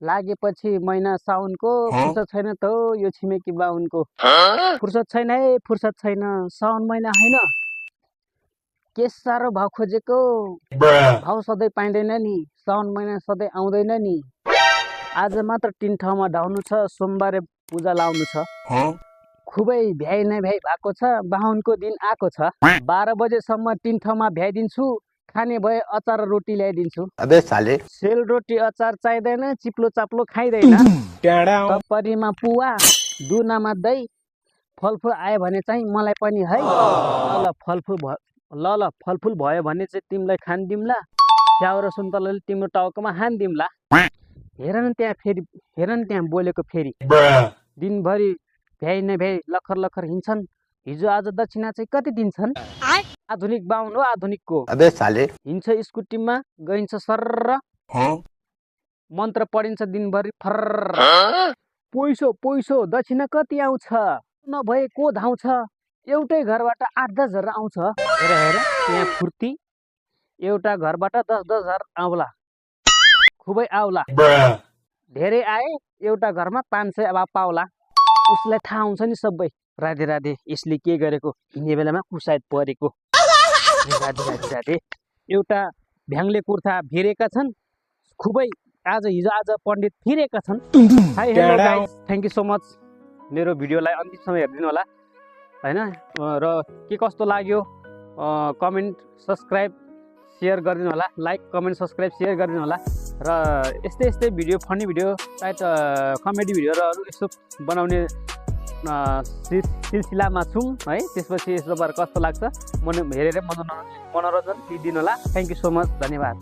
लागेपछि महिना साउनको फुर्सद छैन त यो छिमेकी बाहुनको फुर्सद छैन है फुर्सद छैन साउन महिना होइन के साह्रो भाउ खोजेको भाउ सधैँ पाइँदैन नि साउन महिना सधैँ आउँदैन नि आज मात्र 3 ठाउँमा धाउनु छ सोमबारे पूजा लाउनु छ खुबै भ्याइ नै भ्याइ भएको छ बाहुनको दिन आएको छ 12 बजेसम्म 3 ठाउँमा भ्याइदिन्छु खाने भए अचार रोटी ल्याइदिन्छु अबे साले सेल रोटी अचार चाहिँदैन चिप्लो चाप्लो खाइदैन तपरीमा पुवा दुनामा दही फलफुल आयो भने चाहिँ मलाई पनि है ल फलफुल भयो भने चाहिँ तिमीलाई खान दिम्ला स्याउ र सुन्तलाले तिम्रो टाउकोमा हान दिम्ला हेर न त्यहाँ बोलेको फेरि दिनभरि भ्याइ नभ्याइ लखर लखर हिँड्छन् हिजो आज दक्षिणा चाहिँ कति दिन्छन् आधुनिक बाहुन हो आधुनिकको अबे साले हिँड्छ स्कुटीमा गइन्छ सर्र मन्त्र पढिन्छ दिनभरि फर्र पैसो दक्षिणा कति आउँछ नभए को धाउँछ एउटै घरबाट 8-10 हजार आउँछ हेर त्यहाँ फुर्ती एउटा घरबाट 10-10 हजार आउला खुबै आउला धेरै आए एउटा घरमा 500 अब पाउला उसलाई थाहा हुन्छ नि सबै राधे यसले के गरेको हिँड्ने बेलामा कुसायत परेको राधे एउटा भ्याङले कुर्ता भिरेका छन् खुबै हिजो आज पण्डित फिरेका छन् hi hello guys thank you so much मेरो भिडियोलाई अन्तिमसम्म हेरिदिनु होला हैन र के कस्तो लाग्यो कमेन्ट सब्स्क्राइब शेयर गरिदिनु होला लाइक कमेन्ट सब्स्क्राइब शेयर गरिदिनु होला र यस्तै भिडियो फनी भिडियो सायद कमेडी भिडियो र अरू यस्तो बनाउने सिलसिलामा छौँ है त्यसपछि यस्तो कस्तो लाग्छ हेरेर मनोरञ्जन दिइदिनु होला थ्याङ्क यू सो मच धन्यवाद।